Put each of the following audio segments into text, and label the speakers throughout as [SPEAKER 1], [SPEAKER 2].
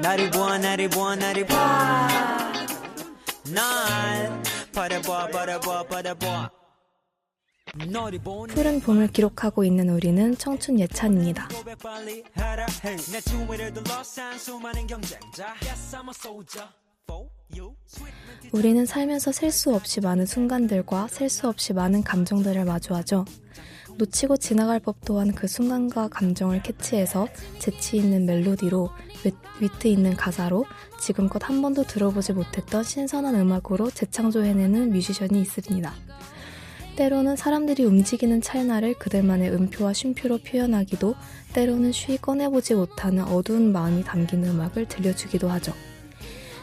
[SPEAKER 1] 나를 보아 나를 보아 나를 보아 날 바라보아 바라보아 바라보아
[SPEAKER 2] 푸른 봄을 기록하고 있는 우리는 청춘 예찬입니다. 우리는 살면서 셀 수 없이 많은 순간들과 셀 수 없이 많은 감정들을 마주하죠. 놓치고 지나갈 법도 한 그 순간과 감정을 캐치해서 재치 있는 멜로디로 위트 있는 가사로 지금껏 한 번도 들어보지 못했던 신선한 음악으로 재창조해내는 뮤지션이 있습니다. 때로는 사람들이 움직이는 찰나를 그들만의 음표와 쉼표로 표현하기도, 때로는 쉬이 꺼내보지 못하는 어두운 마음이 담긴 음악을 들려주기도 하죠.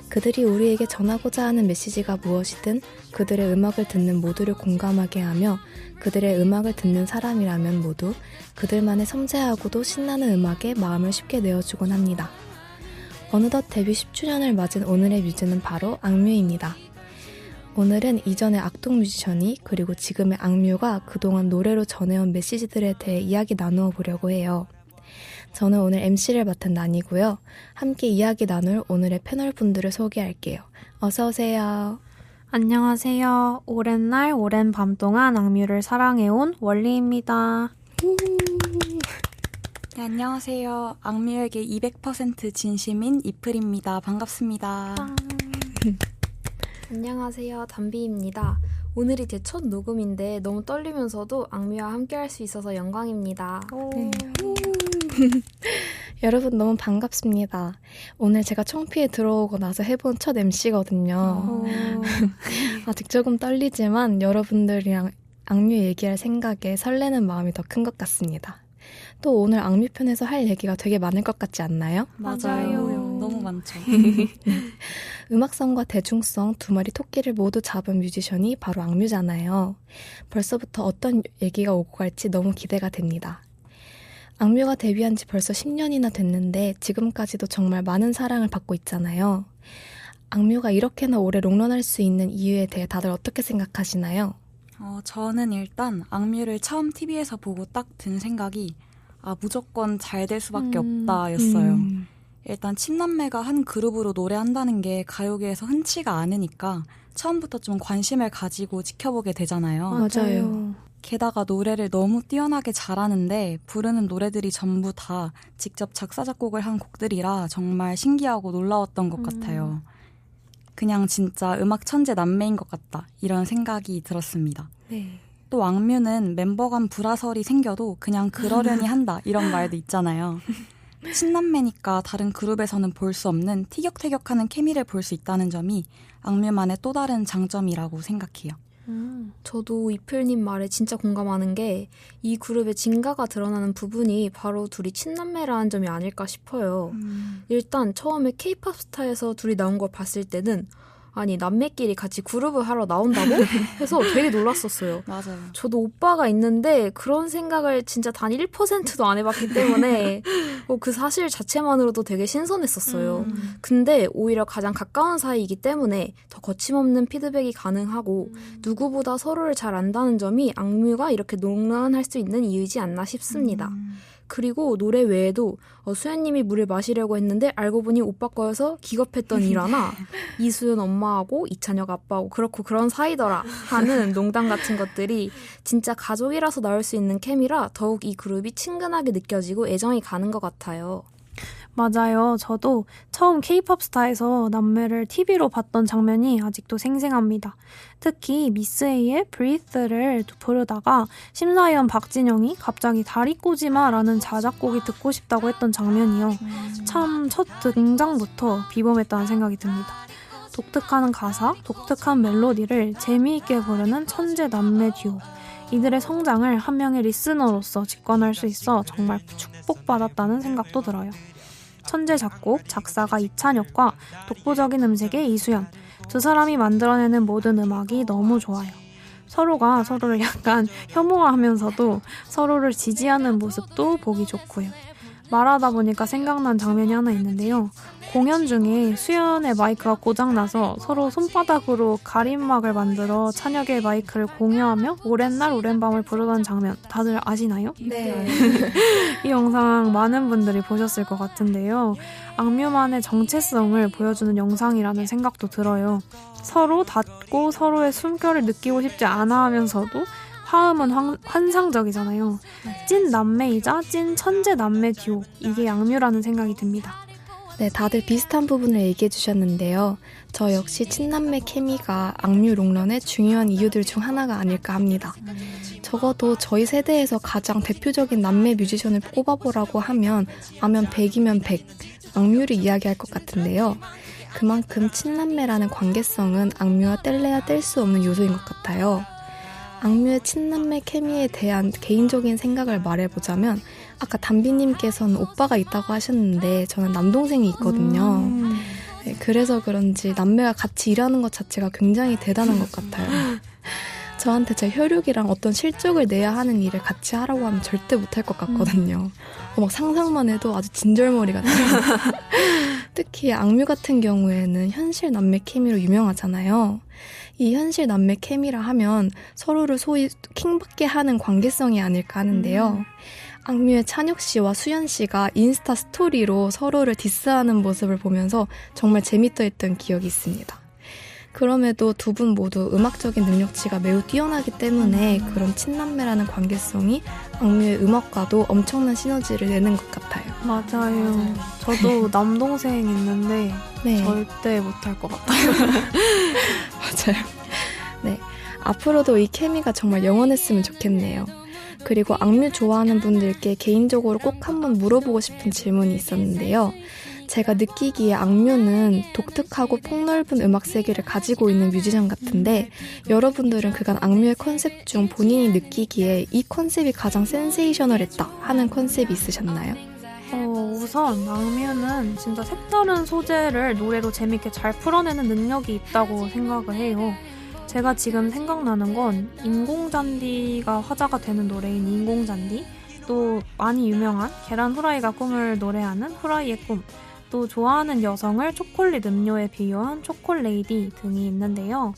[SPEAKER 2] 그들이 우리에게 전하고자 하는 메시지가 무엇이든 그들의 음악을 듣는 모두를 공감하게 하며, 그들의 음악을 듣는 사람이라면 모두 그들만의 섬세하고도 신나는 음악에 마음을 쉽게 내어주곤 합니다. 어느덧 데뷔 10주년을 맞은 오늘의 뮤즈는 바로 악뮤입니다. 오늘은 이전의 악동 뮤지션이 그리고 지금의 악뮤가 그동안 노래로 전해온 메시지들에 대해 이야기 나누어 보려고 해요. 저는 오늘 MC를 맡은 난이고요. 함께 이야기 나눌 오늘의 패널분들을 소개할게요. 어서오세요.
[SPEAKER 3] 안녕하세요. 오랜 날 오랜 밤 동안 악뮤를 사랑해온 원리입니다.
[SPEAKER 4] 네, 안녕하세요. 악뮤에게 200% 진심인 이플입니다. 반갑습니다.
[SPEAKER 5] 안녕하세요. 담비입니다. 오늘이 제 첫 녹음인데 너무 떨리면서도 악뮤와 함께 할 수 있어서 영광입니다.
[SPEAKER 2] 네. 여러분 너무 반갑습니다. 오늘 제가 청피에 들어오고 나서 해본 첫 MC거든요. 아직 조금 떨리지만 여러분들이랑 악뮤 얘기할 생각에 설레는 마음이 더 큰 것 같습니다. 또 오늘 악뮤 편에서 할 얘기가 되게 많을 것 같지 않나요?
[SPEAKER 4] 맞아요. 너무 많죠.
[SPEAKER 2] 음악성과 대중성 두 마리 토끼를 모두 잡은 뮤지션이 바로 악뮤잖아요. 벌써부터 어떤 얘기가 오고 갈지 너무 기대가 됩니다. 악뮤가 데뷔한 지 벌써 10년이나 됐는데 지금까지도 정말 많은 사랑을 받고 있잖아요. 악뮤가 이렇게나 오래 롱런할 수 있는 이유에 대해 다들 어떻게 생각하시나요?
[SPEAKER 4] 저는 일단 악뮤를 처음 TV에서 보고 딱 든 생각이 무조건 잘 될 수밖에 없다 였어요. 일단 친남매가 한 그룹으로 노래한다는 게 가요계에서 흔치가 않으니까 처음부터 좀 관심을 가지고 지켜보게 되잖아요.
[SPEAKER 2] 맞아요.
[SPEAKER 4] 게다가 노래를 너무 뛰어나게 잘하는데 부르는 노래들이 전부 다 직접 작사 작곡을 한 곡들이라 정말 신기하고 놀라웠던 것 같아요. 그냥 진짜 음악 천재 남매인 것 같다 이런 생각이 들었습니다.
[SPEAKER 2] 네.
[SPEAKER 4] 또 악뮤는 멤버 간 불화설이 생겨도 그냥 그러려니 한다 이런 말도 있잖아요. 친남매니까 다른 그룹에서는 볼 수 없는 티격태격하는 케미를 볼 수 있다는 점이 악뮤만의 또 다른 장점이라고 생각해요.
[SPEAKER 5] 저도 이플님 말에 진짜 공감하는 게 이 그룹의 진가가 드러나는 부분이 바로 둘이 친남매라는 점이 아닐까 싶어요. 일단 처음에 K-POP 스타에서 둘이 나온 걸 봤을 때는 아니 남매끼리 같이 그룹을 하러 나온다고? 해서 되게 놀랐었어요.
[SPEAKER 4] 맞아요.
[SPEAKER 5] 저도 오빠가 있는데 그런 생각을 진짜 단 1%도 안 해봤기 때문에 그 사실 자체만으로도 되게 신선했었어요. 근데 오히려 가장 가까운 사이이기 때문에 더 거침없는 피드백이 가능하고 누구보다 서로를 잘 안다는 점이 악뮤가 이렇게 롱런할 수 있는 이유이지 않나 싶습니다. 그리고 노래 외에도 수연님이 물을 마시려고 했는데 알고 보니 오빠 거여서 기겁했던 일화나 이수연 엄마하고 이찬혁 아빠하고 그렇고 그런 사이더라 하는 농담 같은 것들이 진짜 가족이라서 나올 수 있는 케미라 더욱 이 그룹이 친근하게 느껴지고 애정이 가는 것 같아요.
[SPEAKER 3] 맞아요. 저도 처음 K-POP 스타에서 남매를 TV로 봤던 장면이 아직도 생생합니다. 특히 미스 A의 Breathe를 부르다가 심사위원 박진영이 갑자기 다리 꼬지 마라는 자작곡이 듣고 싶다고 했던 장면이요. 참 첫 등장부터 비범했다는 생각이 듭니다. 독특한 가사, 독특한 멜로디를 재미있게 부르는 천재 남매 듀오. 이들의 성장을 한 명의 리스너로서 직관할 수 있어 정말 축복받았다는 생각도 들어요. 천재 작곡, 작사가 이찬혁과 독보적인 음색의 이수연. 두 사람이 만들어내는 모든 음악이 너무 좋아요. 서로가 서로를 약간 혐오하면서도 서로를 지지하는 모습도 보기 좋고요. 말하다 보니까 생각난 장면이 하나 있는데요. 공연 중에 수연의 마이크가 고장나서 서로 손바닥으로 가림막을 만들어 찬혁의 마이크를 공유하며 오랜 날 오랜 밤을 부르던 장면 다들 아시나요?
[SPEAKER 5] 네.
[SPEAKER 3] 이 영상 많은 분들이 보셨을 것 같은데요. 악뮤만의 정체성을 보여주는 영상이라는 생각도 들어요. 서로 닿고 서로의 숨결을 느끼고 싶지 않아 하면서도 화음은 환상적이잖아요. 찐 남매이자 찐 천재 남매 듀오. 이게 악뮤라는 생각이 듭니다.
[SPEAKER 2] 네, 다들 비슷한 부분을 얘기해 주셨는데요. 저 역시 친남매 케미가 악뮤 롱런의 중요한 이유들 중 하나가 아닐까 합니다. 적어도 저희 세대에서 가장 대표적인 남매 뮤지션을 꼽아보라고 하면 100이면 100, 악뮤를 이야기할 것 같은데요. 그만큼 친남매라는 관계성은 악뮤와 뗄래야 뗄 수 없는 요소인 것 같아요. 악뮤의 친남매 케미에 대한 개인적인 생각을 말해보자면 아까 담비님께서는 오빠가 있다고 하셨는데 저는 남동생이 있거든요. 네, 그래서 그런지 남매가 같이 일하는 것 자체가 굉장히 대단한 것 같아요. 저한테 제 혈육이랑 어떤 실적을 내야 하는 일을 같이 하라고 하면 절대 못할 것 같거든요. 막 상상만 해도 아주 진절머리 같아요. 특히 악뮤 같은 경우에는 현실 남매 케미로 유명하잖아요. 이 현실 남매 케미라 하면 서로를 소위 킹받게 하는 관계성이 아닐까 하는데요. 악뮤의 찬혁 씨와 수연 씨가 인스타 스토리로 서로를 디스하는 모습을 보면서 정말 재밌다 했던 기억이 있습니다. 그럼에도 두 분 모두 음악적인 능력치가 매우 뛰어나기 때문에 그런 친남매라는 관계성이 악뮤의 음악과도 엄청난 시너지를 내는 것 같아요.
[SPEAKER 3] 맞아요. 저도 남동생 있는데
[SPEAKER 2] 네.
[SPEAKER 3] 절대 못할 것 같아요.
[SPEAKER 2] 맞아요. 네, 앞으로도 이 케미가 정말 영원했으면 좋겠네요. 그리고 악뮤 좋아하는 분들께 개인적으로 꼭 한번 물어보고 싶은 질문이 있었는데요. 제가 느끼기에 악뮤는 독특하고 폭넓은 음악 세계를 가지고 있는 뮤지션 같은데 여러분들은 그간 악뮤의 컨셉 중 본인이 느끼기에 이 컨셉이 가장 센세이셔널했다 하는 컨셉이 있으셨나요?
[SPEAKER 3] 우선 악뮤는 진짜 색다른 소재를 노래로 재밌게 잘 풀어내는 능력이 있다고 생각을 해요. 제가 지금 생각나는 건 인공잔디가 화제가 되는 노래인 인공잔디, 또 많이 유명한 계란 후라이가 꿈을 노래하는 후라이의 꿈, 또 좋아하는 여성을 초콜릿 음료에 비유한 초콜레이디 등이 있는데요.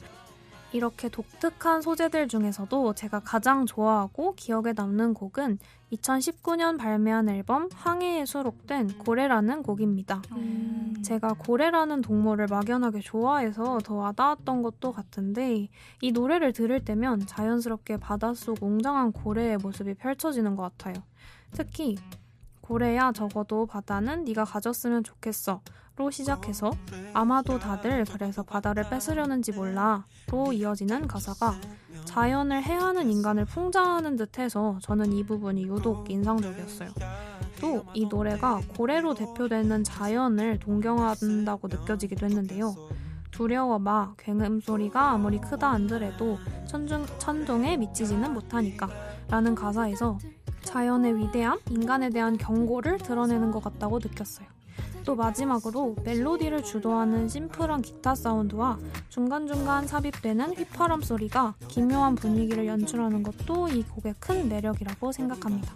[SPEAKER 3] 이렇게 독특한 소재들 중에서도 제가 가장 좋아하고 기억에 남는 곡은 2019년 발매한 앨범 항해에 수록된 고래라는 곡입니다. 제가 고래라는 동물을 막연하게 좋아해서 더 와닿았던 것도 같은데 이 노래를 들을 때면 자연스럽게 바닷속 웅장한 고래의 모습이 펼쳐지는 것 같아요. 특히 고래야 적어도 바다는 네가 가졌으면 좋겠어 로 시작해서 아마도 다들 그래서 바다를 뺏으려는지 몰라 로 이어지는 가사가 자연을 해하는 인간을 풍자하는 듯해서 저는 이 부분이 유독 인상적이었어요. 또 이 노래가 고래로 대표되는 자연을 동경한다고 느껴지기도 했는데요. 두려워 마, 굉음 소리가 아무리 크다 한들에도 천둥에 미치지는 못하니까 라는 가사에서 자연의 위대함, 인간에 대한 경고를 드러내는 것 같다고 느꼈어요. 또 마지막으로 멜로디를 주도하는 심플한 기타 사운드와 중간중간 삽입되는 휘파람 소리가 기묘한 분위기를 연출하는 것도 이 곡의 큰 매력이라고 생각합니다.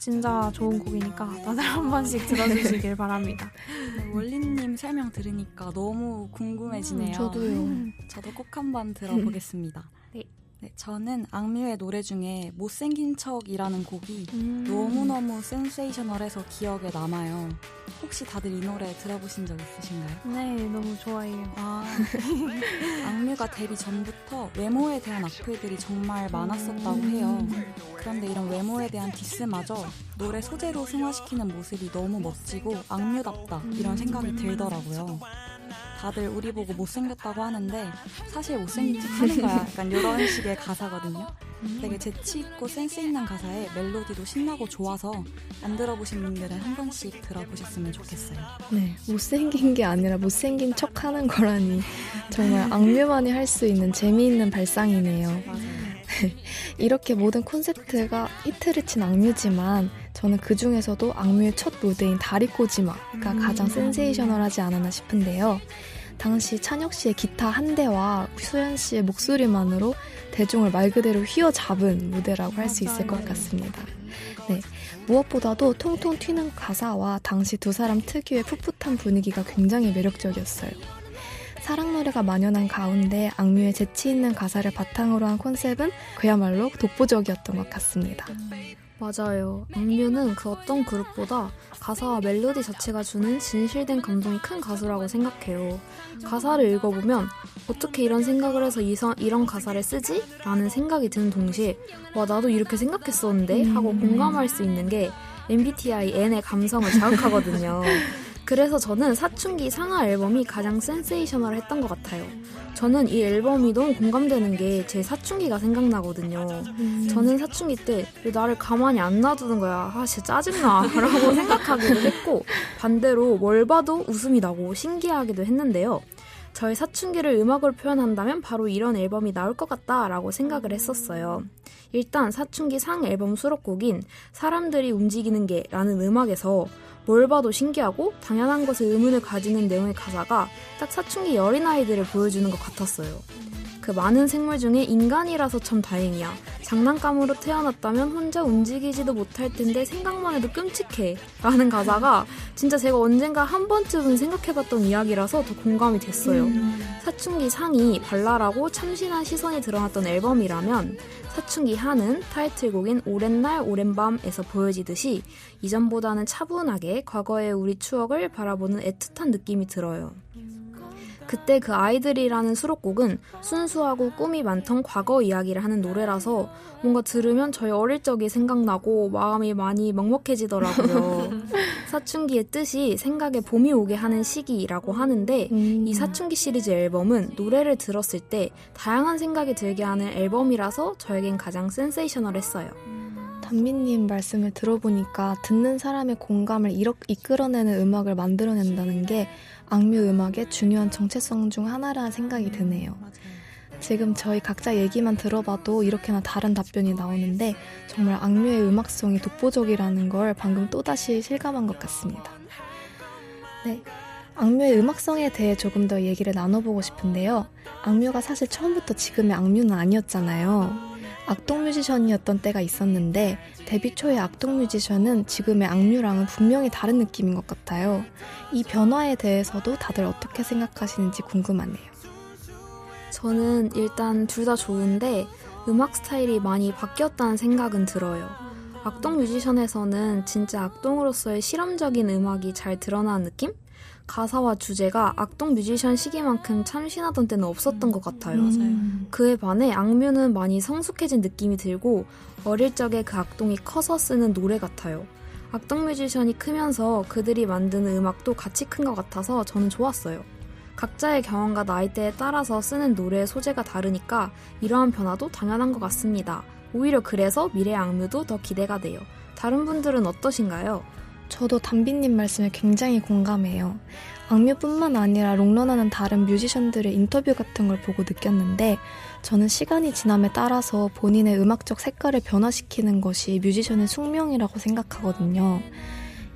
[SPEAKER 3] 진짜 좋은 곡이니까 다들 한 번씩 들어주시길 바랍니다.
[SPEAKER 4] 네, 원리님 설명 들으니까 너무 궁금해지네요.
[SPEAKER 2] 저도요.
[SPEAKER 4] 저도 꼭 한번 들어보겠습니다. 네, 저는 악뮤의 노래 중에 못생긴 척이라는 곡이 너무너무 센세이셔널해서 기억에 남아요. 혹시 다들 이 노래 들어보신 적 있으신가요?
[SPEAKER 3] 네, 너무 좋아해요.
[SPEAKER 4] 악뮤가 데뷔 전부터 외모에 대한 악플들이 정말 많았었다고 해요. 그런데 이런 외모에 대한 디스마저 노래 소재로 승화시키는 모습이 너무 멋지고 악뮤답다 이런 생각이 들더라고요. 다들 우리 보고 못생겼다고 하는데 사실 못생긴 척 하는 거야. 약간 이런 식의 가사거든요. 되게 재치있고 센스 있는 가사에 멜로디도 신나고 좋아서 안 들어보신 분들은 한 번씩 들어보셨으면 좋겠어요.
[SPEAKER 2] 네, 못생긴 게 아니라 못생긴 척 하는 거라니 정말 악뮤만이 할 수 있는 재미있는 발상이네요.
[SPEAKER 4] 맞아요.
[SPEAKER 2] 이렇게 모든 콘셉트가 히트를 친 악뮤지만 저는 그 중에서도 악뮤의 첫 무대인 다리꼬지마가 가장 센세이셔널하지 않았나 싶은데요. 당시 찬혁 씨의 기타 한 대와 수연 씨의 목소리만으로 대중을 말 그대로 휘어잡은 무대라고 할 수 있을 것 같습니다. 네, 무엇보다도 통통 튀는 가사와 당시 두 사람 특유의 풋풋한 분위기가 굉장히 매력적이었어요. 사랑 노래가 만연한 가운데 악뮤의 재치 있는 가사를 바탕으로 한 컨셉은 그야말로 독보적이었던 것 같습니다.
[SPEAKER 5] 맞아요. 악뮤는 그 어떤 그룹보다 가사와 멜로디 자체가 주는 진실된 감동이 큰 가수라고 생각해요. 가사를 읽어보면 어떻게 이런 생각을 해서 이런 가사를 쓰지? 라는 생각이 드는 동시에 와 나도 이렇게 생각했었는데? 하고 공감할 수 있는 게 MBTI N의 감성을 자극하거든요. 그래서 저는 사춘기 상하 앨범이 가장 센세이셔널했던 것 같아요. 저는 이 앨범이 너무 공감되는 게 제 사춘기가 생각나거든요. 저는 사춘기 때 왜 나를 가만히 안 놔두는 거야. 아 진짜 짜증나 라고 생각하기도 했고 반대로 뭘 봐도 웃음이 나고 신기하기도 했는데요. 저의 사춘기를 음악으로 표현한다면 바로 이런 앨범이 나올 것 같다라고 생각을 했었어요. 일단 사춘기 상 앨범 수록곡인 사람들이 움직이는 게 라는 음악에서 뭘 봐도 신기하고 당연한 것에 의문을 가지는 내용의 가사가 딱 사춘기 어린아이들을 보여주는 것 같았어요. 그 많은 생물 중에 인간이라서 참 다행이야. 장난감으로 태어났다면 혼자 움직이지도 못할 텐데 생각만 해도 끔찍해. 라는 가사가 진짜 제가 언젠가 한 번쯤은 생각해봤던 이야기라서 더 공감이 됐어요. 사춘기 상이 발랄하고 참신한 시선이 드러났던 앨범이라면 사춘기 하는 타이틀곡인 오랜 날 오랜 밤에서 보여지듯이 이전보다는 차분하게 과거의 우리 추억을 바라보는 애틋한 느낌이 들어요. 그때 그 아이들이라는 수록곡은 순수하고 꿈이 많던 과거 이야기를 하는 노래라서 뭔가 들으면 저희 어릴 적이 생각나고 마음이 많이 먹먹해지더라고요. 사춘기의 뜻이 생각에 봄이 오게 하는 시기라고 하는데 이 사춘기 시리즈 앨범은 노래를 들었을 때 다양한 생각이 들게 하는 앨범이라서 저에겐 가장 센세이셔널했어요.
[SPEAKER 2] 단비님 말씀을 들어보니까 듣는 사람의 공감을 이끌어내는 음악을 만들어낸다는 게 악뮤 음악의 중요한 정체성 중 하나라는 생각이 드네요. 지금 저희 각자 얘기만 들어봐도 이렇게나 다른 답변이 나오는데 정말 악뮤의 음악성이 독보적이라는 걸 방금 또다시 실감한 것 같습니다. 네, 악뮤의 음악성에 대해 조금 더 얘기를 나눠보고 싶은데요. 악뮤가 사실 처음부터 지금의 악뮤는 아니었잖아요. 악동 뮤지션이었던 때가 있었는데 데뷔 초의 악동 뮤지션은 지금의 악뮤랑은 분명히 다른 느낌인 것 같아요. 이 변화에 대해서도 다들 어떻게 생각하시는지 궁금하네요.
[SPEAKER 5] 저는 일단 둘 다 좋은데 음악 스타일이 많이 바뀌었다는 생각은 들어요. 악동 뮤지션에서는 진짜 악동으로서의 실험적인 음악이 잘 드러나는 느낌? 가사와 주제가 악동 뮤지션 시기만큼 참신하던 때는 없었던 것 같아요. 그에 반해 악뮤는 많이 성숙해진 느낌이 들고 어릴 적에 그 악동이 커서 쓰는 노래 같아요. 악동 뮤지션이 크면서 그들이 만드는 음악도 같이 큰 것 같아서 저는 좋았어요. 각자의 경험과 나이대에 따라서 쓰는 노래의 소재가 다르니까 이러한 변화도 당연한 것 같습니다. 오히려 그래서 미래의 악뮤도 더 기대가 돼요. 다른 분들은 어떠신가요?
[SPEAKER 2] 저도 단비님 말씀에 굉장히 공감해요. 악뮤뿐만 아니라 롱런하는 다른 뮤지션들의 인터뷰 같은 걸 보고 느꼈는데 저는 시간이 지남에 따라서 본인의 음악적 색깔을 변화시키는 것이 뮤지션의 숙명이라고 생각하거든요.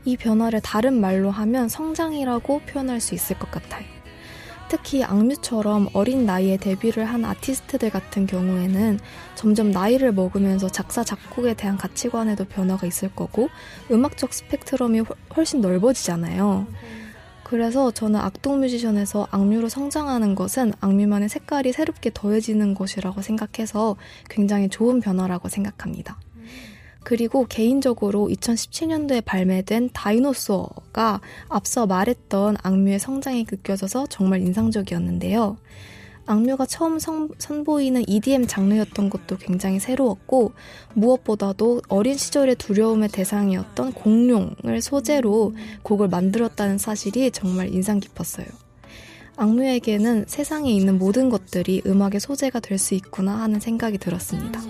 [SPEAKER 2] 이 변화를 다른 말로 하면 성장이라고 표현할 수 있을 것 같아요. 특히 악뮤처럼 어린 나이에 데뷔를 한 아티스트들 같은 경우에는 점점 나이를 먹으면서 작사, 작곡에 대한 가치관에도 변화가 있을 거고 음악적 스펙트럼이 훨씬 넓어지잖아요. 그래서 저는 악동 뮤지션에서 악뮤로 성장하는 것은 악뮤만의 색깔이 새롭게 더해지는 것이라고 생각해서 굉장히 좋은 변화라고 생각합니다. 그리고 개인적으로 2017년도에 발매된 다이노소어가 앞서 말했던 악뮤의 성장이 느껴져서 정말 인상적이었는데요. 악뮤가 처음 선보이는 EDM 장르였던 것도 굉장히 새로웠고 무엇보다도 어린 시절의 두려움의 대상이었던 공룡을 소재로 곡을 만들었다는 사실이 정말 인상 깊었어요. 악뮤에게는 세상에 있는 모든 것들이 음악의 소재가 될 수 있구나 하는 생각이 들었습니다.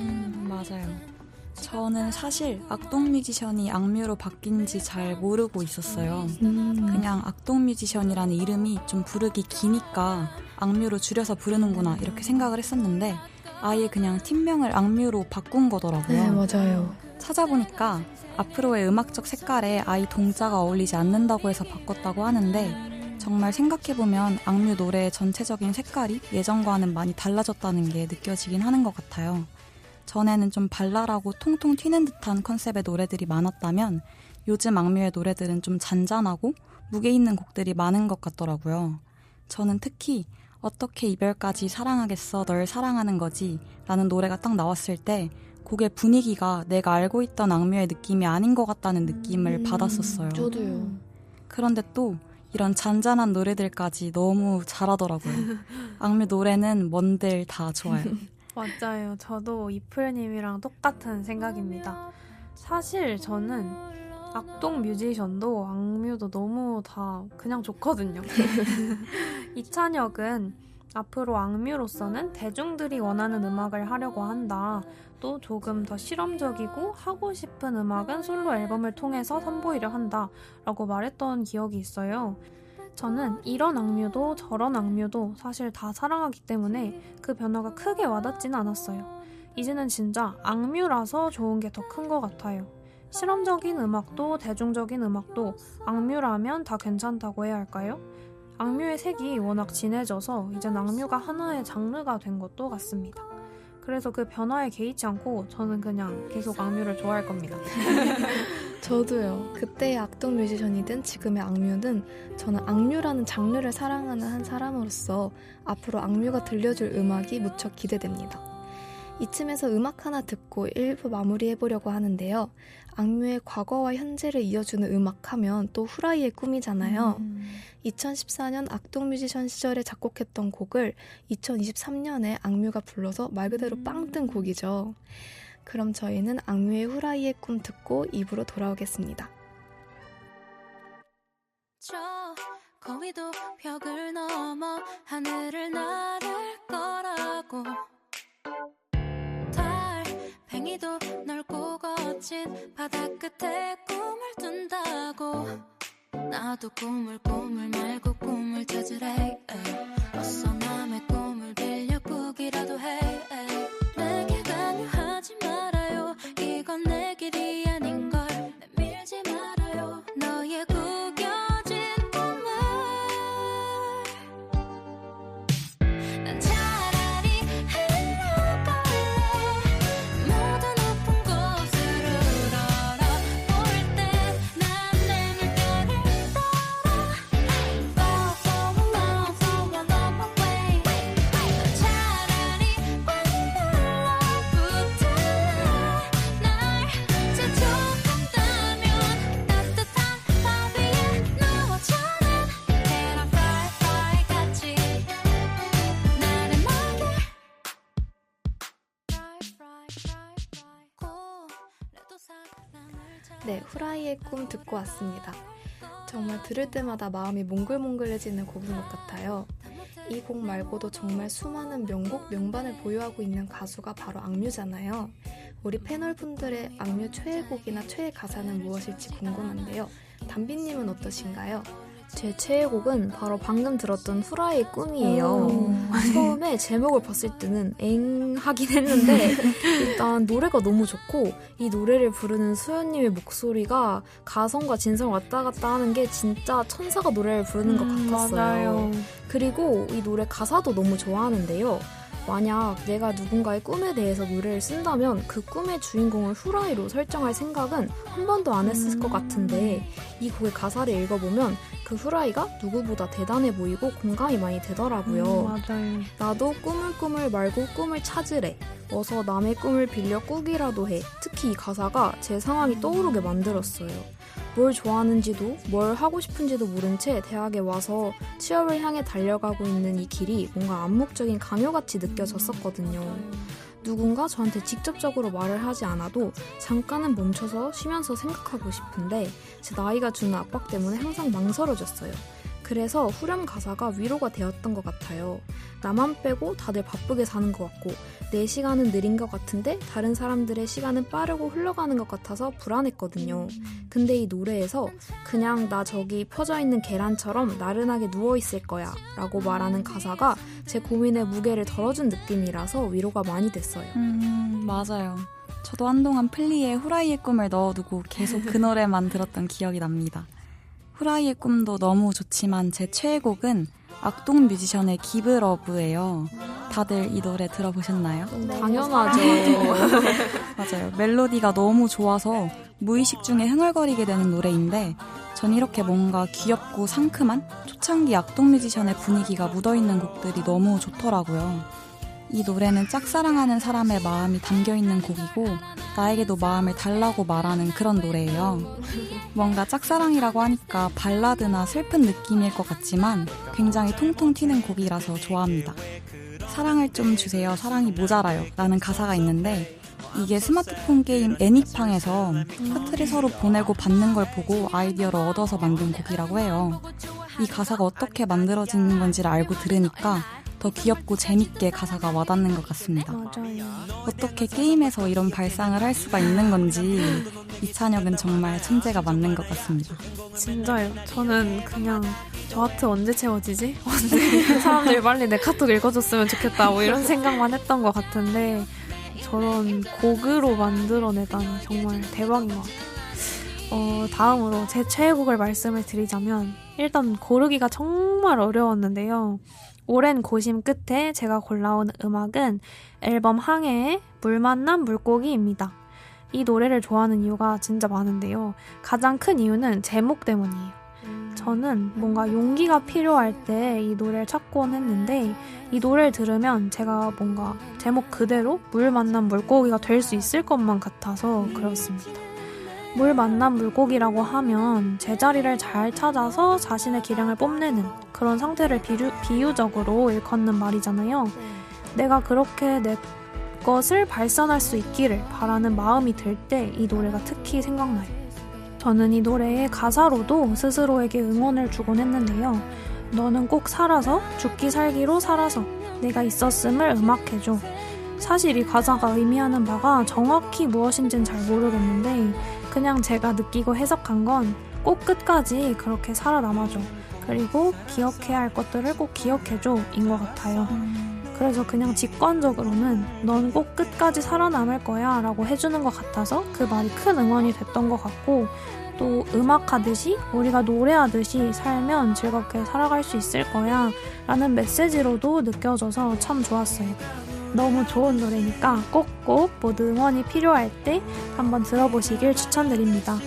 [SPEAKER 4] 맞아요. 저는 사실 악동 뮤지션이 악뮤로 바뀐지 잘 모르고 있었어요. 그냥 악동 뮤지션이라는 이름이 좀 부르기 기니까 악뮤로 줄여서 부르는구나 이렇게 생각을 했었는데 아예 그냥 팀명을 악뮤로 바꾼 거더라고요.
[SPEAKER 2] 네, 맞아요.
[SPEAKER 4] 찾아보니까 앞으로의 음악적 색깔에 아이 동자가 어울리지 않는다고 해서 바꿨다고 하는데 정말 생각해보면 악뮤 노래의 전체적인 색깔이 예전과는 많이 달라졌다는 게 느껴지긴 하는 것 같아요. 전에는 좀 발랄하고 통통 튀는 듯한 컨셉의 노래들이 많았다면 요즘 악뮤의 노래들은 좀 잔잔하고 무게 있는 곡들이 많은 것 같더라고요. 저는 특히 어떻게 이별까지 사랑하겠어 널 사랑하는 거지 라는 노래가 딱 나왔을 때 곡의 분위기가 내가 알고 있던 악뮤의 느낌이 아닌 것 같다는 느낌을 받았었어요.
[SPEAKER 2] 저도요.
[SPEAKER 4] 그런데 또 이런 잔잔한 노래들까지 너무 잘하더라고요. 악뮤 노래는 뭔들 다 좋아요.
[SPEAKER 3] 맞아요. 저도 이프레님이랑 똑같은 생각입니다. 사실 저는 악동 뮤지션도 악뮤도 너무 다 그냥 좋거든요. 이찬혁은 앞으로 악뮤로서는 대중들이 원하는 음악을 하려고 한다. 또 조금 더 실험적이고 하고 싶은 음악은 솔로 앨범을 통해서 선보이려 한다. 라고 말했던 기억이 있어요. 저는 이런 악뮤도 저런 악뮤도 사실 다 사랑하기 때문에 그 변화가 크게 와닿지는 않았어요. 이제는 진짜 악뮤라서 좋은 게 더 큰 것 같아요. 실험적인 음악도 대중적인 음악도 악뮤라면 다 괜찮다고 해야 할까요? 악뮤의 색이 워낙 진해져서 이젠 악뮤가 하나의 장르가 된 것도 같습니다. 그래서 그 변화에 개의치 않고 저는 그냥 계속 악뮤를 좋아할 겁니다.
[SPEAKER 2] 저도요. 그때의 악동 뮤지션이든 지금의 악뮤든 저는 악뮤라는 장르를 사랑하는 한 사람으로서 앞으로 악뮤가 들려줄 음악이 무척 기대됩니다. 이쯤에서 음악 하나 듣고 1부 마무리해보려고 하는데요. 악뮤의 과거와 현재를 이어주는 음악하면 또 후라이의 꿈이잖아요. 2014년 악동 뮤지션 시절에 작곡했던 곡을 2023년에 악뮤가 불러서 말 그대로 빵 뜬 곡이죠. 그럼 저희는 악뮤의 후라이의 꿈 듣고 2부로 돌아오겠습니다.
[SPEAKER 6] 저 거위도 벽을 넘어 하늘을 나를 거라고 달팽이도 넓고 거친 바다 끝에 꿈을 둔다고 나도 꿈을 말고 꿈을 찾으래 어서 남의 꿈을 빌려 꾸기라도 해 내게 강요하지 말아요 이건 내 길이 아닌걸 내밀지 말아요 너의 구겨진 꿈을 난 차라리 흘러갈래 모두 높은 곳으로 날아볼 때 난 내 물결을 따라 Fall along, fall along my way 난 차라리 날 재촉한다면 따뜻한 밥 위에 누워자는 계란 프라이 같이 나를 먹여 고래도 사랑을
[SPEAKER 2] 네, 후라이의 꿈 듣고 왔습니다. 정말 들을 때마다 마음이 몽글몽글해지는 곡인 것 같아요. 이 곡 말고도 정말 수많은 명곡, 명반을 보유하고 있는 가수가 바로 악뮤잖아요. 우리 패널분들의 악뮤 최애곡이나 최애 가사는 무엇일지 궁금한데요. 담비님은 어떠신가요?
[SPEAKER 5] 제 최애곡은 바로 방금 들었던 후라이의 꿈이에요. 처음에 제목을 봤을 때는 엥 하긴 했는데 일단 노래가 너무 좋고 이 노래를 부르는 수연님의 목소리가 가성과 진성을 왔다 갔다 하는 게 진짜 천사가 노래를 부르는 것 같았어요.
[SPEAKER 3] 맞아요.
[SPEAKER 5] 그리고 이 노래 가사도 너무 좋아하는데요. 만약 내가 누군가의 꿈에 대해서 노래를 쓴다면 그 꿈의 주인공을 후라이로 설정할 생각은 한 번도 안 했을 것 같은데 이 곡의 가사를 읽어보면 그 후라이가 누구보다 대단해 보이고 공감이 많이 되더라고요.
[SPEAKER 3] 맞아요.
[SPEAKER 5] 나도 꿈을 말고 꿈을 찾으래. 어서 남의 꿈을 빌려 꾸기라도 해. 특히 이 가사가 제 상황이 떠오르게 만들었어요. 뭘 좋아하는지도 뭘 하고 싶은지도 모른 채 대학에 와서 취업을 향해 달려가고 있는 이 길이 뭔가 암묵적인 강요같이 느껴졌었거든요. 누군가 저한테 직접적으로 말을 하지 않아도 잠깐은 멈춰서 쉬면서 생각하고 싶은데 제 나이가 주는 압박 때문에 항상 망설여졌어요. 그래서 후렴 가사가 위로가 되었던 것 같아요. 나만 빼고 다들 바쁘게 사는 것 같고 내 시간은 느린 것 같은데 다른 사람들의 시간은 빠르고 흘러가는 것 같아서 불안했거든요. 근데 이 노래에서 그냥 나 저기 펴져있는 계란처럼 나른하게 누워있을 거야 라고 말하는 가사가 제 고민의 무게를 덜어준 느낌이라서 위로가 많이 됐어요.
[SPEAKER 4] 맞아요. 저도 한동안 플리에 후라이의 꿈을 넣어두고 계속 그 노래만 들었던 기억이 납니다. 후라이의 꿈도 너무 좋지만 제 최애곡은 악동 뮤지션의 기브러브예요. 다들 이 노래 들어보셨나요?
[SPEAKER 5] 당연하죠.
[SPEAKER 4] 맞아요. 멜로디가 너무 좋아서 무의식 중에 흥얼거리게 되는 노래인데 전 이렇게 뭔가 귀엽고 상큼한 초창기 악동 뮤지션의 분위기가 묻어있는 곡들이 너무 좋더라고요. 이 노래는 짝사랑하는 사람의 마음이 담겨있는 곡이고 나에게도 마음을 달라고 말하는 그런 노래예요. 뭔가 짝사랑이라고 하니까 발라드나 슬픈 느낌일 것 같지만 굉장히 통통 튀는 곡이라서 좋아합니다. 사랑을 좀 주세요. 사랑이 모자라요. 라는 가사가 있는데 이게 스마트폰 게임 애니팡에서 하트를 서로 보내고 받는 걸 보고 아이디어를 얻어서 만든 곡이라고 해요. 이 가사가 어떻게 만들어지는 건지를 알고 들으니까 더 귀엽고 재밌게 가사가 와닿는 것 같습니다.
[SPEAKER 3] 맞아요.
[SPEAKER 4] 어떻게 게임에서 이런 발상을 할 수가 있는 건지 이찬혁은 정말 천재가 맞는 것 같습니다.
[SPEAKER 3] 진짜요. 저는 그냥 저 하트 언제 채워지지? 언제 사람들이 빨리 내 카톡 읽어줬으면 좋겠다 뭐 이런 생각만 했던 것 같은데 저런 곡으로 만들어내다니 정말 대박인 것 같아요. 다음으로 제 최애곡을 말씀을 드리자면 일단 고르기가 정말 어려웠는데요. 오랜 고심 끝에 제가 골라온 음악은 앨범 항해의 물 만난 물고기입니다. 이 노래를 좋아하는 이유가 진짜 많은데요. 가장 큰 이유는 제목 때문이에요. 저는 뭔가 용기가 필요할 때 이 노래를 찾곤 했는데 이 노래를 들으면 제가 뭔가 제목 그대로 물 만난 물고기가 될 수 있을 것만 같아서 그렇습니다. 물 만난 물고기라고 하면 제자리를 잘 찾아서 자신의 기량을 뽐내는 그런 상태를 비유적으로 일컫는 말이잖아요. 내가 그렇게 내 것을 발산할 수 있기를 바라는 마음이 들 때 이 노래가 특히 생각나요. 저는 이 노래의 가사로도 스스로에게 응원을 주곤 했는데요. 너는 꼭 살아서 죽기 살기로 살아서 내가 있었음을 음악해줘. 사실 이 가사가 의미하는 바가 정확히 무엇인지는 잘 모르겠는데 그냥 제가 느끼고 해석한 건 꼭 끝까지 그렇게 살아남아줘. 그리고 기억해야 할 것들을 꼭 기억해줘 인 것 같아요. 그래서 그냥 직관적으로는 넌 꼭 끝까지 살아남을 거야 라고 해주는 것 같아서 그 말이 큰 응원이 됐던 것 같고 또 음악하듯이 우리가 노래하듯이 살면 즐겁게 살아갈 수 있을 거야 라는 메시지로도 느껴져서 참 좋았어요. 너무 좋은 노래니까 꼭꼭 모두 응원이 필요할 때 한번 들어보시길 추천드립니다.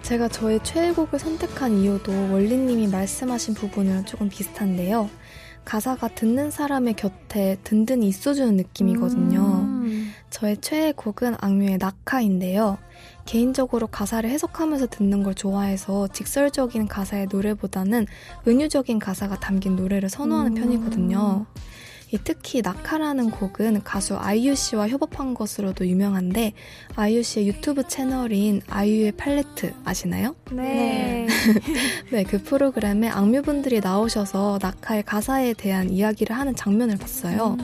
[SPEAKER 2] 제가 저의 최애곡을 선택한 이유도 원리님이 말씀하신 부분이랑 조금 비슷한데요. 가사가 듣는 사람의 곁에 든든히 있어주는 느낌이거든요. 저의 최애곡은 악뮤의 낙하인데요. 개인적으로 가사를 해석하면서 듣는 걸 좋아해서 직설적인 가사의 노래보다는 은유적인 가사가 담긴 노래를 선호하는 편이거든요. 특히 낙하라는 곡은 가수 아이유 씨와 협업한 것으로도 유명한데 아이유 씨의 유튜브 채널인 아이유의 팔레트 아시나요?
[SPEAKER 3] 네.
[SPEAKER 2] 네, 그 프로그램에 악뮤분들이 나오셔서 낙하의 가사에 대한 이야기를 하는 장면을 봤어요.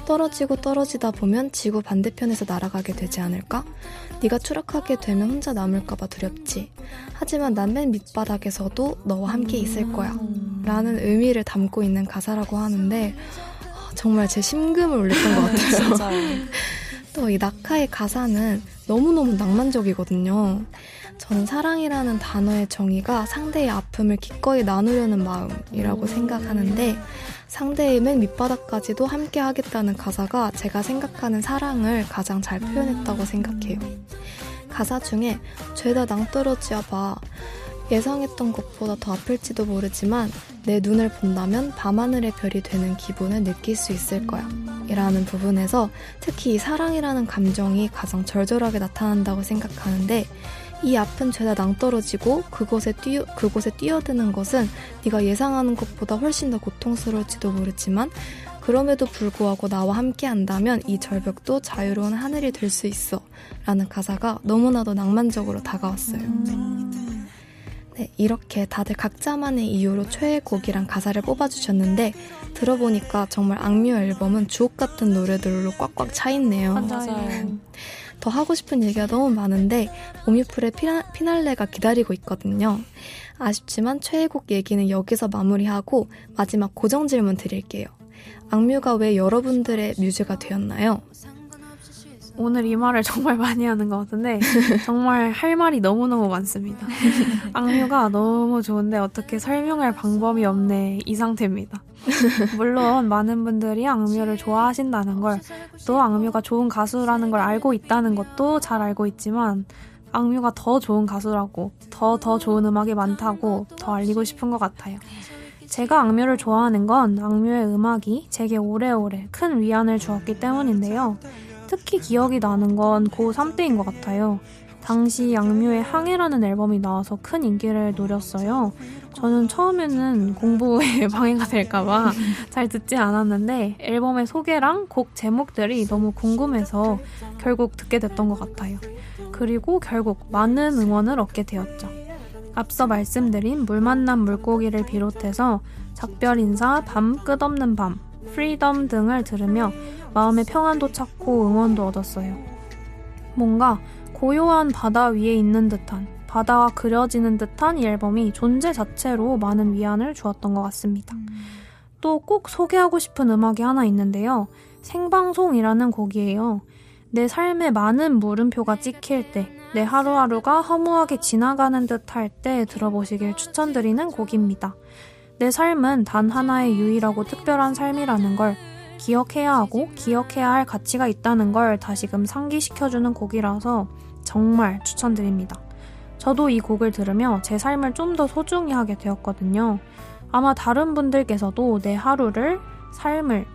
[SPEAKER 2] 떨어지고 떨어지다 보면 지구 반대편에서 날아가게 되지 않을까? 네가 추락하게 되면 혼자 남을까봐 두렵지. 하지만 난 맨 밑바닥에서도 너와 함께 있을 거야. 라는 의미를 담고 있는 가사라고 하는데 정말 제 심금을 울렸던 것 같아요. 또 이 낙하의 가사는 너무너무 낭만적이거든요. 저는 사랑이라는 단어의 정의가 상대의 아픔을 기꺼이 나누려는 마음이라고 생각하는데 상대의 맨 밑바닥까지도 함께 하겠다는 가사가 제가 생각하는 사랑을 가장 잘 표현했다고 생각해요. 가사 중에 죄다 낭떠러지야 봐. 예상했던 것보다 더 아플지도 모르지만 내 눈을 본다면 밤하늘의 별이 되는 기분을 느낄 수 있을 거야. 이라는 부분에서 특히 이 사랑이라는 감정이 가장 절절하게 나타난다고 생각하는데 이 아픈 죄다 낭떠러지고 그곳에 뛰어드는 것은 네가 예상하는 것보다 훨씬 더 고통스러울지도 모르지만 그럼에도 불구하고 나와 함께 한다면 이 절벽도 자유로운 하늘이 될 수 있어. 라는 가사가 너무나도 낭만적으로 다가왔어요. 네, 이렇게 다들 각자만의 이유로 최애곡이랑 가사를 뽑아주셨는데 들어보니까 정말 악뮤 앨범은 주옥같은 노래들로 꽉꽉 차있네요.
[SPEAKER 3] 맞아요.
[SPEAKER 2] 더 하고 싶은 얘기가 너무 많은데 오뮤풀의 피날레가 기다리고 있거든요. 아쉽지만 최애곡 얘기는 여기서 마무리하고 마지막 고정 질문 드릴게요. 악뮤가 왜 여러분들의 뮤즈가 되었나요?
[SPEAKER 3] 오늘 이 말을 정말 많이 하는 것 같은데 정말 할 말이 너무너무 많습니다. 악뮤가 너무 좋은데 어떻게 설명할 방법이 없네 이 상태입니다. 물론 많은 분들이 악뮤를 좋아하신다는 걸, 또 악뮤가 좋은 가수라는 걸 알고 있다는 것도 잘 알고 있지만 악뮤가 더 좋은 가수라고, 더 좋은 음악이 많다고 더 알리고 싶은 것 같아요. 제가 악뮤를 좋아하는 건 악뮤의 음악이 제게 오래오래 큰 위안을 주었기 때문인데요. 특히 기억이 나는 건 고3 때인 것 같아요. 당시 악뮤의 항해라는 앨범이 나와서 큰 인기를 누렸어요. 저는 처음에는 공부에 방해가 될까봐 잘 듣지 않았는데 앨범의 소개랑 곡 제목들이 너무 궁금해서 결국 듣게 됐던 것 같아요. 그리고 결국 많은 응원을 얻게 되었죠. 앞서 말씀드린 물 만난 물고기를 비롯해서 작별 인사, 밤 끝없는 밤, 프리덤 등을 들으며 마음의 평안도 찾고 응원도 얻었어요. 뭔가 고요한 바다 위에 있는 듯한, 바다가 그려지는 듯한 이 앨범이 존재 자체로 많은 위안을 주었던 것 같습니다. 또 꼭 소개하고 싶은 음악이 하나 있는데요. 생방송이라는 곡이에요. 내 삶에 많은 물음표가 찍힐 때, 내 하루하루가 허무하게 지나가는 듯 할 때 들어보시길 추천드리는 곡입니다. 내 삶은 단 하나의 유일하고 특별한 삶이라는 걸 기억해야 하고 기억해야 할 가치가 있다는 걸 다시금 상기시켜주는 곡이라서 정말 추천드립니다. 저도 이 곡을 들으며 제 삶을 좀 더 소중히 하게 되었거든요. 아마 다른 분들께서도 내 하루를, 삶을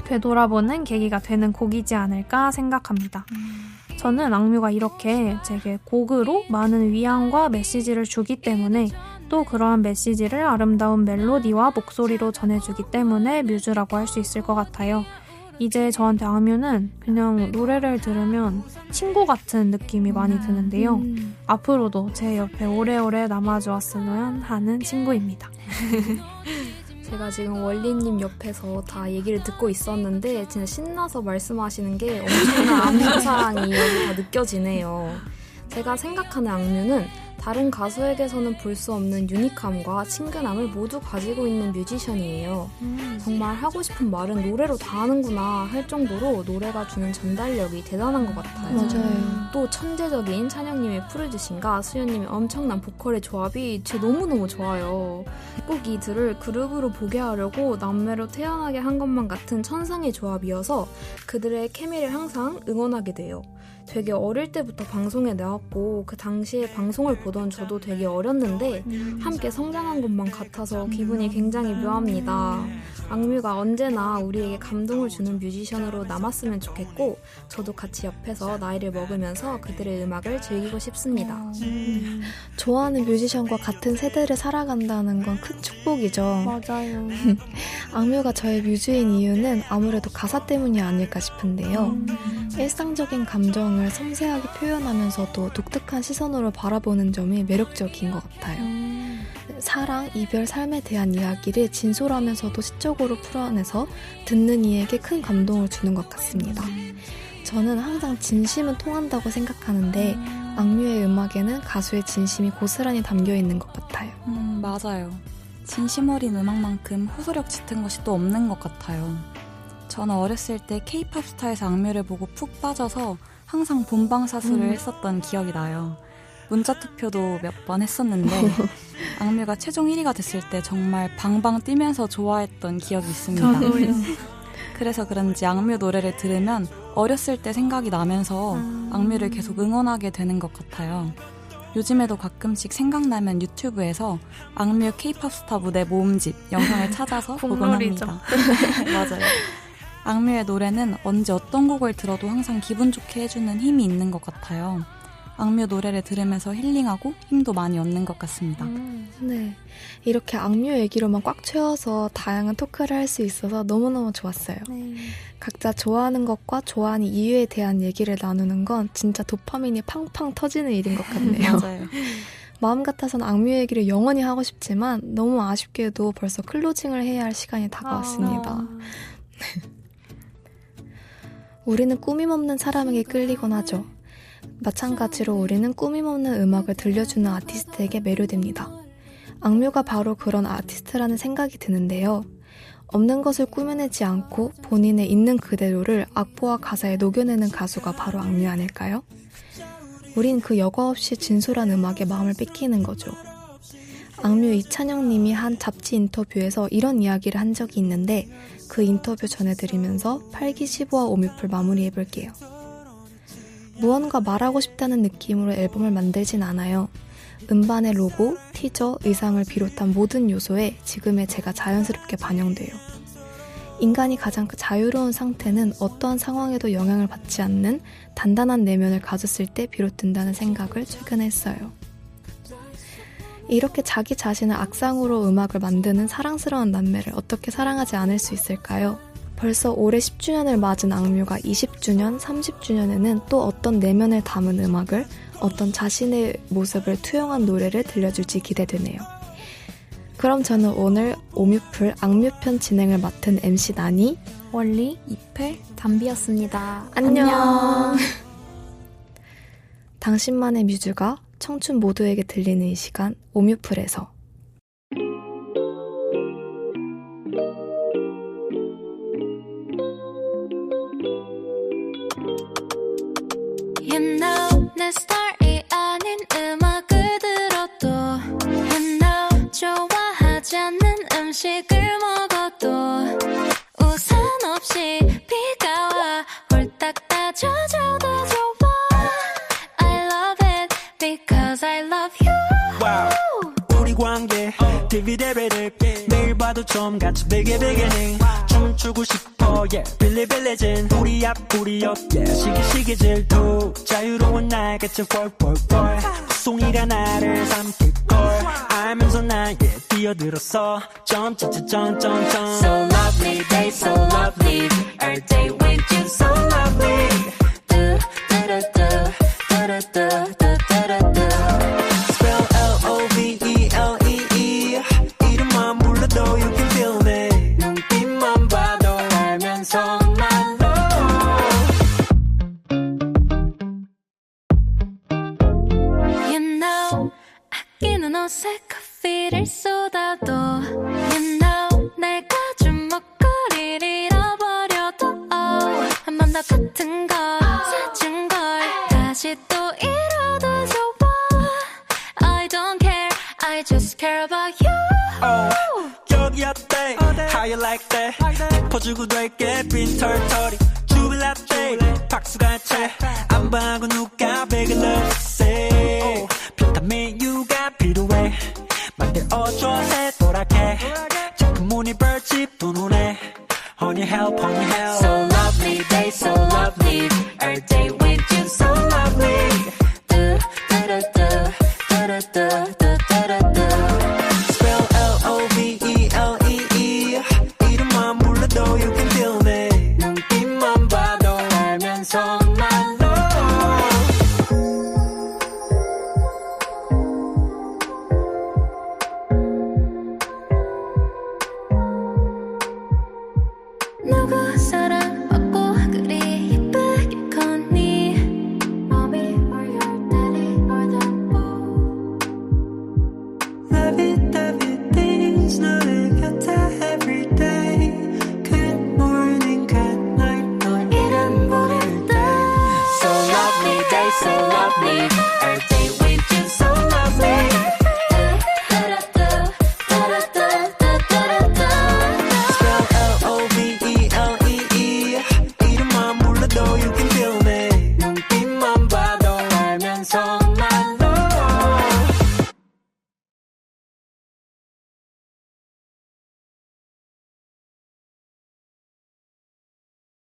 [SPEAKER 3] 되돌아보는 계기가 되는 곡이지 않을까 생각합니다. 저는 악뮤가 이렇게 제게 곡으로 많은 위안과 메시지를 주기 때문에, 또 그러한 메시지를 아름다운 멜로디와 목소리로 전해주기 때문에 뮤즈라고 할 수 있을 것 같아요. 이제 저한테 악뮤는 그냥 노래를 들으면 친구 같은 느낌이 많이 드는데요. 앞으로도 제 옆에 오래오래 남아주었으면 하는 친구입니다.
[SPEAKER 5] 제가 지금 원리님 옆에서 다 얘기를 듣고 있었는데 진짜 신나서 말씀하시는 게 엄청난 악뮤 사랑이 여기 다 느껴지네요. 제가 생각하는 악뮤는 다른 가수에게서는 볼 수 없는 유니크함과 친근함을 모두 가지고 있는 뮤지션이에요. 정말 하고 싶은 말은 노래로 다 하는구나 할 정도로 노래가 주는 전달력이 대단한 것 같아요.
[SPEAKER 2] 맞아요.
[SPEAKER 5] 또 천재적인 찬영님의 프로듀싱과 수연님의 엄청난 보컬의 조합이 제 너무너무 좋아요. 꼭 이 둘을 그룹으로 보게 하려고 남매로 태어나게 한 것만 같은 천상의 조합이어서 그들의 케미를 항상 응원하게 돼요. 되게 어릴 때부터 방송에 나왔고 그 당시에 방송을 보던 저도 되게 어렸는데 함께 성장한 것만 같아서 기분이 굉장히 묘합니다. 악뮤가 언제나 우리에게 감동을 주는 뮤지션으로 남았으면 좋겠고 저도 같이 옆에서 나이를 먹으면서 그들의 음악을 즐기고 싶습니다.
[SPEAKER 2] 좋아하는 뮤지션과 같은 세대를 살아간다는 건 큰 축복이죠.
[SPEAKER 3] 맞아요.
[SPEAKER 2] 악뮤가 저의 뮤즈인 이유는 아무래도 가사 때문이 아닐까 싶은데요. 일상적인 감정을 섬세하게 표현하면서도 독특한 시선으로 바라보는 점이 매력적인 것 같아요. 사랑, 이별, 삶에 대한 이야기를 진솔하면서도 시적으로 풀어내서 듣는 이에게 큰 감동을 주는 것 같습니다. 저는 항상 진심은 통한다고 생각하는데 악뮤의 음악에는 가수의 진심이 고스란히 담겨있는 것 같아요.
[SPEAKER 4] 맞아요. 진심 어린 음악만큼 호소력 짙은 것이 또 없는 것 같아요. 저는 어렸을 때 K-POP 스타에서 악뮤를 보고 푹 빠져서 항상 본방사수를 했었던 기억이 나요. 문자투표도 몇 번 했었는데 악뮤가 최종 1위가 됐을 때 정말 방방 뛰면서 좋아했던 기억이 있습니다.
[SPEAKER 3] 저도요.
[SPEAKER 4] 그래서 그런지 악뮤 노래를 들으면 어렸을 때 생각이 나면서 악뮤를 계속 응원하게 되는 것 같아요. 요즘에도 가끔씩 생각나면 유튜브에서 악뮤 K-POP 스타 무대 모음집 영상을 찾아서 보곤 합니다. 맞아요. 악뮤의 노래는 언제 어떤 곡을 들어도 항상 기분 좋게 해주는 힘이 있는 것 같아요. 악뮤 노래를 들으면서 힐링하고 힘도 많이 얻는 것 같습니다.
[SPEAKER 2] 네, 이렇게 악뮤 얘기로만 꽉 채워서 다양한 토크를 할 수 있어서 너무너무 좋았어요. 각자 좋아하는 것과 좋아하는 이유에 대한 얘기를 나누는 건 진짜 도파민이 팡팡 터지는 일인 것 같네요.
[SPEAKER 4] 맞아요.
[SPEAKER 2] 마음 같아서는 악뮤 얘기를 영원히 하고 싶지만 너무 아쉽게도 벌써 클로징을 해야 할 시간이 다가왔습니다. 우리는 꾸밈없는 사람에게 끌리곤 하죠. 마찬가지로 우리는 꾸밈없는 음악을 들려주는 아티스트에게 매료됩니다. 악뮤가 바로 그런 아티스트라는 생각이 드는데요. 없는 것을 꾸며내지 않고 본인의 있는 그대로를 악보와 가사에 녹여내는 가수가 바로 악뮤 아닐까요? 우린 그 여과 없이 진솔한 음악에 마음을 뺏기는 거죠. 악뮤 이찬영 님이 한 잡지 인터뷰에서 이런 이야기를 한 적이 있는데 그 인터뷰 전해드리면서 8기 15화 오뮤풀 마무리해볼게요. 무언가 말하고 싶다는 느낌으로 앨범을 만들진 않아요. 음반의 로고, 티저, 의상을 비롯한 모든 요소에 지금의 제가 자연스럽게 반영돼요. 인간이 가장 자유로운 상태는 어떠한 상황에도 영향을 받지 않는 단단한 내면을 가졌을 때 비롯된다는 생각을 최근에 했어요. 이렇게 자기 자신을 악상으로 음악을 만드는 사랑스러운 남매를 어떻게 사랑하지 않을 수 있을까요? 벌써 올해 10주년을 맞은 악뮤가 20주년, 30주년에는 또 어떤 내면을 담은 음악을, 어떤 자신의 모습을 투영한 노래를 들려줄지 기대되네요. 그럼 저는 오늘 오뮤풀 악뮤편 진행을 맡은 MC 나니,
[SPEAKER 5] 원리, 이패, 담비였습니다.
[SPEAKER 2] 안녕. 당신만의 뮤즈가 청춘 모두에게 들리는 이 시간 오뮤풀에서
[SPEAKER 6] You know 내 스타일이 아닌 음악을 들어도 You know 좋아하지 않는 음식을 먹어도 우산 없이 비가 와 홀딱 따져줘도 좋아 I love it because I love you
[SPEAKER 1] wow. 우리 관계 디비데비를 매일 봐도 좀 같이 biggie beginning 춤추고 싶어 yeah 빌리빌리진 우리 앞 우리 옆 yeah 시기시기 질투 자유로운 날같이 뻘뻘뻘 송이가 나를 삼킬걸 알면서 난 yeah 뛰어들었어 점점점점점
[SPEAKER 6] So lovely they so lovely Every day with you so lovely do do do do do do do do do
[SPEAKER 1] Spell L-O-V-E-L-E-E 이름만 불러도 you can feel me 눈빛만 봐도 알면서 난
[SPEAKER 6] You know 아끼는 옷에 커피를 쏟아도 You know 내가 준 목걸이를 잃어버려도 한 번 더 같은 걸 사준 걸 다시 또 잃어도 좋아 I don't care I just care about you
[SPEAKER 1] 여기 어때 How you like that 짚어주고 될게 빈 털털이 주빌라떼 박수가 채안 봐고 누가 베개 넣었어 비타민 U가 필요해 만들어줘 새도랗게 자꾸 문이 벌집 두 눈에 Honey help
[SPEAKER 6] So lovely they so lovely Every day with you so lovely do do do do do do do do
[SPEAKER 1] Spell L-O-V-E-L-E-E 이름만 불러도 you can feel me 눈빛만 봐도 알면서 난
[SPEAKER 6] 누구 사랑받고 그리 예쁘게 컸니 Mommy or your daddy or them both
[SPEAKER 1] Love it things 너의 곁에 everyday Good morning, good night 너 이름 부를 때
[SPEAKER 6] So lovely they so lovely Every day